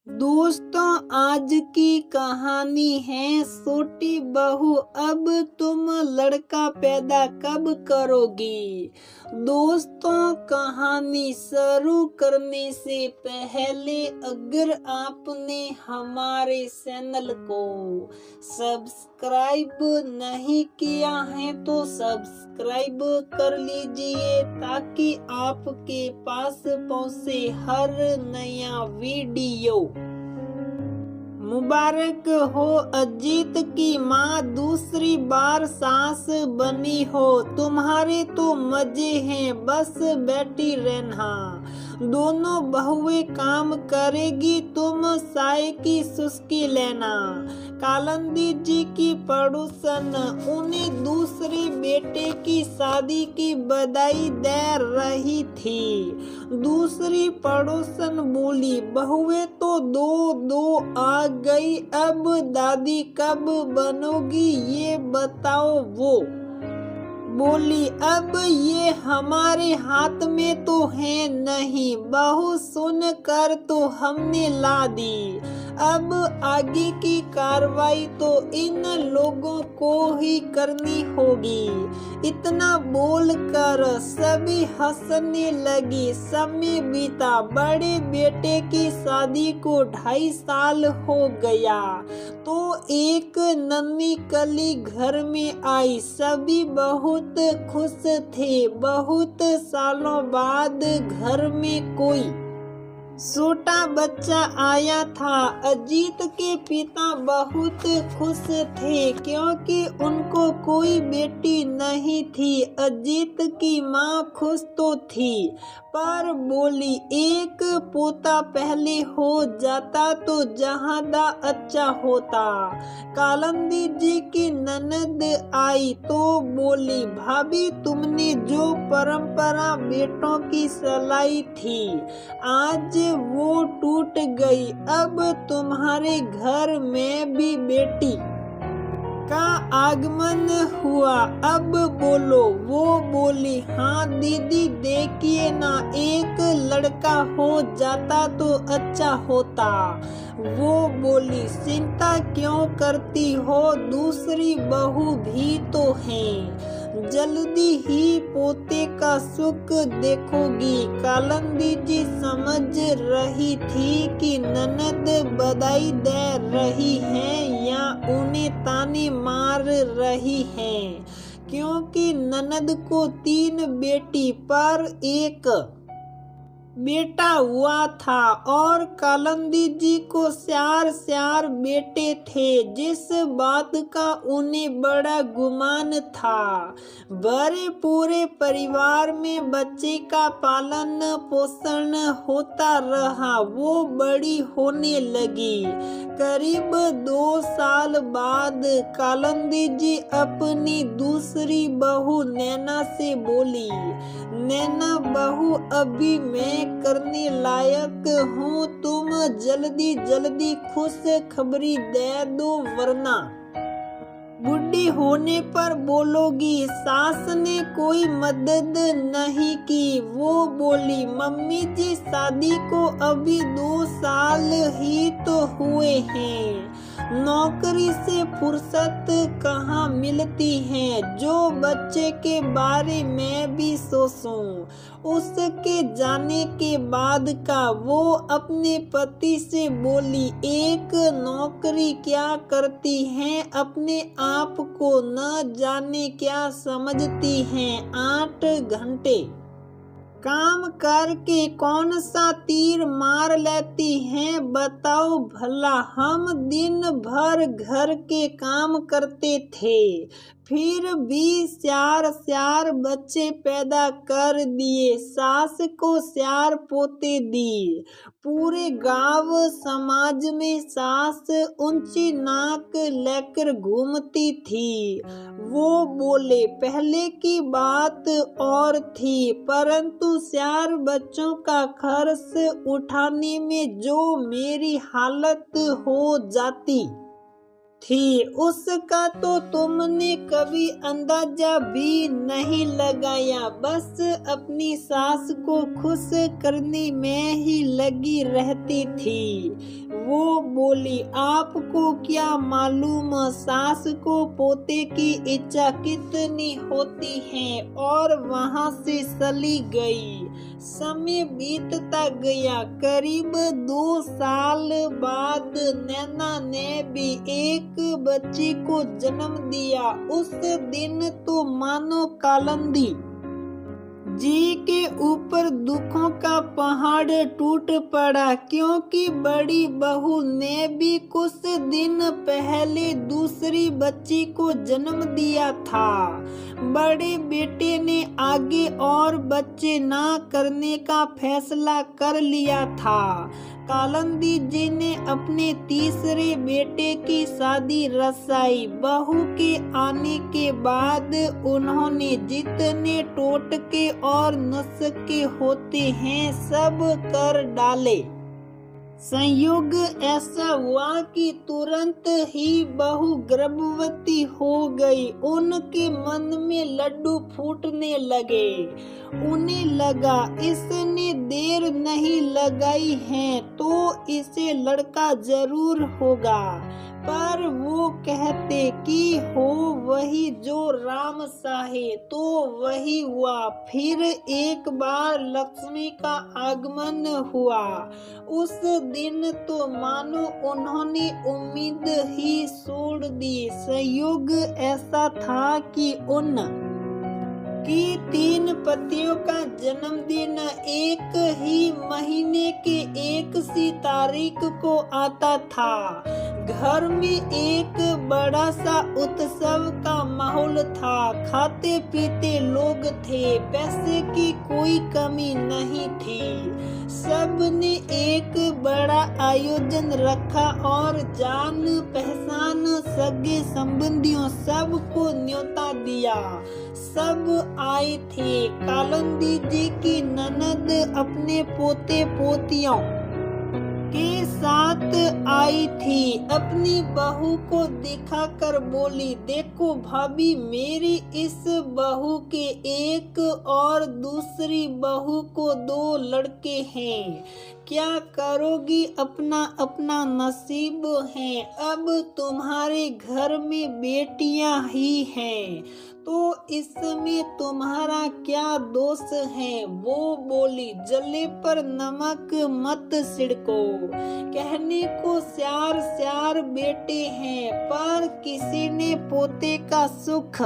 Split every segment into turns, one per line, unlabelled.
दोस्तों, आज की कहानी है छोटी बहू, अब तुम लड़का पैदा कब करोगी। दोस्तों, कहानी शुरू करने से पहले अगर आपने हमारे चैनल को सब्सक्राइब नहीं किया है तो सब्सक्राइब कर लीजिए ताकि आपके पास पहुंचे हर नया वीडियो। मुबारक हो, अजीत की माँ दूसरी बार सास बनी हो। तुम्हारे तो मजे हैं, बस बैठी रहना। दोनों बहुएं काम करेगी, तुम साय की सुस्की लेना। कालिंदी जी की पड़ोसन उन्हें दूसरे बेटे की शादी की बधाई दे रही थी। दूसरी पड़ोसन बोली, बहुएं तो दो दो आ गई, अब दादी कब बनोगी ये बताओ। वो बोली, अब ये हमारे हाथ में तो है नहीं, बहू सुन कर तो हमने ला दी। अब आगे की कार्रवाई तो इन लोगों को ही करनी होगी। इतना बोलकर सभी हंसने लगी। समय बीता, बड़े बेटे की शादी को 2.5 साल हो गया तो एक नन्ही कली घर में आई। सभी बहुत खुश थे। बहुत सालों बाद घर में कोई छोटा बच्चा आया था। अजीत के पिता बहुत खुश थे क्योंकि उनको कोई बेटी नहीं थी। अजीत की माँ खुश तो थी पर बोली, एक पोता पहले हो जाता तो ज्यादा अच्छा होता। कालिंदी जी की ननद आई तो बोली, भाभी तुमने जो परंपरा बेटों की चलाई थी आज वो टूट गई। अब तुम्हारे घर में भी बेटी का आगमन हुआ, अब बोलो। वो बोली, हाँ दीदी, देखिए ना, एक लड़का हो जाता तो अच्छा होता। वो बोली, चिंता क्यों करती हो, दूसरी बहू भी तो है, जल्दी ही पोते का सुख देखोगी। कालिंदी जी समझ रही थी कि ननद बधाई दे रही है या उन्हें ताने मार रही है, क्योंकि ननद को 3 बेटी पर एक बेटा हुआ था और कालिंदी जी को 4 बेटे थे, जिस बात का उन्हें बड़ा गुमान था। बड़े पूरे परिवार में बच्चे का पालन पोषण होता रहा। वो बड़ी होने लगी। करीब 2 साल बाद कालिंदी जी अपनी दूसरी बहू नैना से बोली, नैना बहू, अभी मैं करने लायक हूँ, तुम जल्दी जल्दी खुश खबरी दे दो वरना बुढ़ी होने पर बोलोगी सास ने कोई मदद नहीं की। वो बोली, मम्मी जी शादी को अभी 2 साल ही तो हुए हैं, नौकरी से फुर्सत कहाँ मिलती है जो बच्चे के बारे में भी सोचूं। उसके जाने के बाद का वो अपने पति से बोली, एक नौकरी क्या करती हैं, अपने आप को न जाने क्या समझती हैं। 8 घंटे काम करके कौन सा तीर मार लेती हैं, बताओ भला। हम दिन भर घर के काम करते थे, फिर भी 4 बच्चे पैदा कर दिए, सास को 4 पोते दिए। पूरे गांव समाज में सास ऊंची नाक लेकर घूमती थी। वो बोले, पहले की बात और थी, परंतु 4 बच्चों का खर्च उठाने में जो मेरी हालत हो जाती, थी उसका तो तुमने कभी अंदाजा भी नहीं लगाया, बस अपनी सास को खुश करने में ही लगी रहती थी। वो बोली, आपको क्या मालूम सास को पोते की इच्छा कितनी होती है। और वहाँ से चली गई। समय बीतता गया। करीब 2 साल बाद नैना ने भी एक बच्ची को जन्म दिया। उस दिन तो मानो कालिंदी जी के ऊपर दुखों का पहाड़ टूट पड़ा, क्योंकि बड़ी बहू ने भी कुछ दिन पहले दूसरी बच्ची को जन्म दिया था। बड़े बेटे ने आगे और बच्चे ना करने का फैसला कर लिया था। कालिंदी जी ने अपने तीसरे बेटे की शादी रचाई। बहू के आने के बाद उन्होंने जितने टोटके और नुस्खे होते हैं सब कर डाले। संयोग ऐसा हुआ कि तुरंत ही बहू गर्भवती हो गई। उनके मन में लड्डू फूटने लगे। उन्हें लगा इसने देर नहीं लगाई है तो इसे लड़का जरूर होगा। पर वो कहते कि हो वही जो राम चाहे, तो वही हुआ। फिर एक बार लक्ष्मी का आगमन हुआ। उस दिन तो मानो उन्होंने उम्मीद ही छोड़ दी। संयोग ऐसा था कि की 3 पतियों का जन्मदिन एक ही महीने के 1 सी तारीख को आता था। घर में एक बड़ा सा उत्सव का माहौल था। खाते पीते लोग थे, पैसे की कोई कमी नहीं थी। सबने एक बड़ा आयोजन रखा और जान पहचान सगे संबंधियों सबको न्योता दिया। सब आए थे। कालिंदी जी की ननद अपने पोते पोतियों के साथ आई थी। अपनी बहू को दिखाकर बोली, देखो भाभी, मेरी इस बहू के एक और दूसरी बहू को 2 लड़के हैं। क्या करोगी, अपना अपना नसीब है। अब तुम्हारे घर में बेटियां ही हैं तो इसमें तुम्हारा क्या दोष है। वो बोली, जले पर नमक मत छिड़को। कहने को 4 बेटे हैं, पर किसी ने पोते का सुख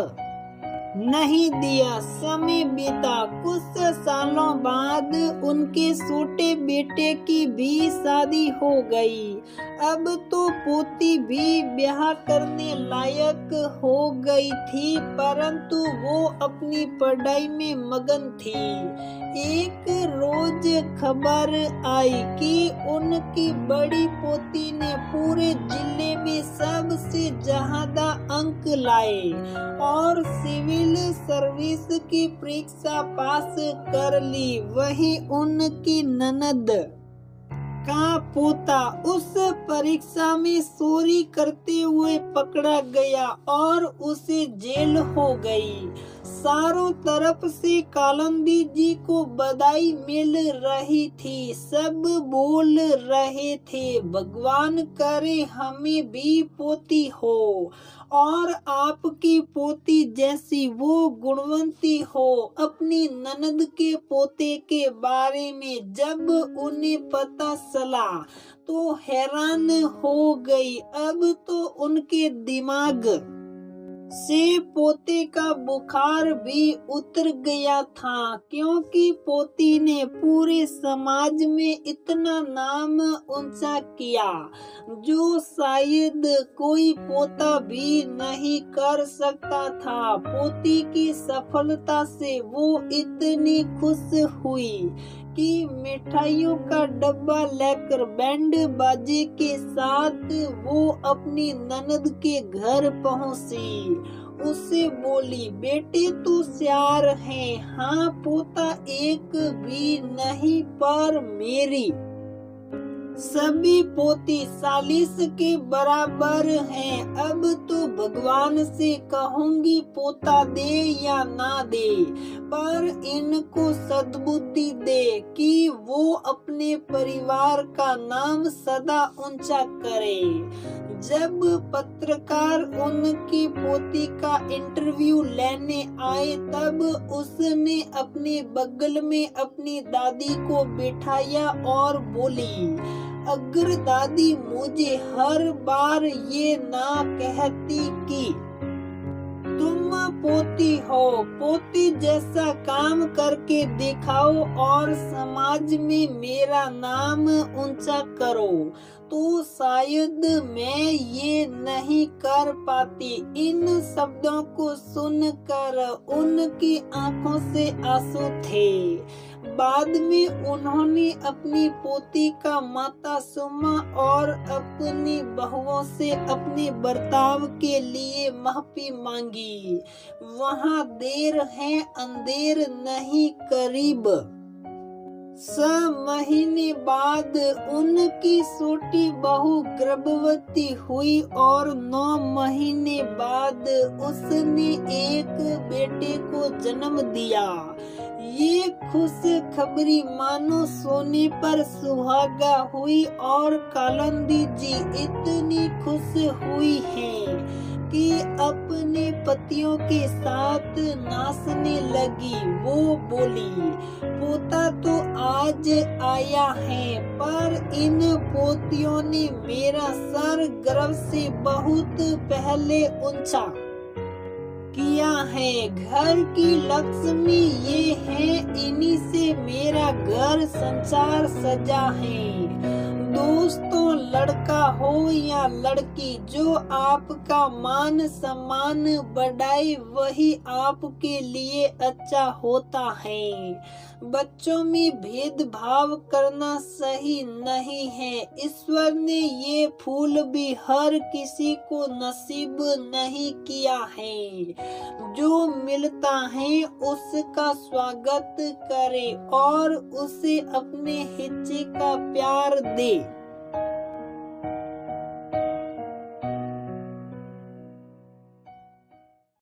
नहीं दिया। समय बीता। कुछ सालों बाद उनके छोटे बेटे की भी शादी हो गई। अब तो पोती भी ब्याह करने लायक हो गई थी, परंतु वो अपनी पढ़ाई में मगन थी। एक रोज खबर आई कि उनकी बड़ी पोती ने पूरे जिले में सबसे ज्यादा अंक लाए और सिविल सर्विस की परीक्षा पास कर ली। वही उनकी ननद का पोता उस परीक्षा में चोरी करते हुए पकड़ा गया और उसे जेल हो गई। चारों तरफ से कालिंदी जी को बधाई मिल रही थी। सब बोल रहे थे, भगवान करे हमें भी पोती हो और आपकी पोती जैसी वो गुणवंती हो। अपनी ननद के पोते के बारे में जब उन्हें पता चला तो हैरान हो गई। अब तो उनके दिमाग से पोते का बुखार भी उतर गया था, क्योंकि पोती ने पूरे समाज में इतना नाम ऊंचा किया जो शायद कोई पोता भी नहीं कर सकता था। पोती की सफलता से वो इतनी खुश हुई कि मिठाइयों का डब्बा लेकर बैंड बाजे के साथ वो अपनी ननद के घर पहुंची। उससे बोली, बेटे तो 4 हैं, हाँ पोता एक भी नहीं, पर मेरी सभी पोती 40 के बराबर हैं। अब तो भगवान से कहूंगी पोता दे या ना दे, पर इनको सद्बुद्धि दे कि वो अपने परिवार का नाम सदा ऊंचा करे। जब पत्रकार उनकी पोती का इंटरव्यू लेने आए तब उसने अपने बगल में अपनी दादी को बिठाया और बोली, अगर दादी मुझे हर बार ये ना कहती कि तुम पोती हो, पोती जैसा काम करके दिखाओ और समाज में मेरा नाम ऊंचा करो, तो शायद मैं ये नहीं कर पाती। इन शब्दों को सुनकर उनकी आंखों से आंसू थे। बाद में उन्होंने अपनी पोती का माता सुमा और अपनी बहुओं से अपने बर्ताव के लिए माफी मांगी। वहाँ देर है अंधेर नहीं करीब। 6 महीने बाद उनकी छोटी बहू गर्भवती हुई और 9 महीने बाद उसने एक बेटे को जन्म दिया। ये खुश खबरी मानो सोने पर सुहागा हुई और कालिंदी जी इतनी खुश हुई हैं कि अपने पतियों के साथ नाचने लगी। वो बोली, पोता तो आज आया है, पर इन पोतियों ने मेरा सर गर्व से बहुत पहले ऊंचा किया है। घर की लक्ष्मी ये है, इन्हीं से मेरा घर संसार सजा है। दोस्तों, लड़का हो या लड़की, जो आपका मान सम्मान बढ़ाए वही आपके लिए अच्छा होता है। बच्चों में भेदभाव करना सही नहीं है। ईश्वर ने ये फूल भी हर किसी को नसीब नहीं किया है। जो मिलता है उसका स्वागत करे और उसे अपने हिस्से का प्यार दे।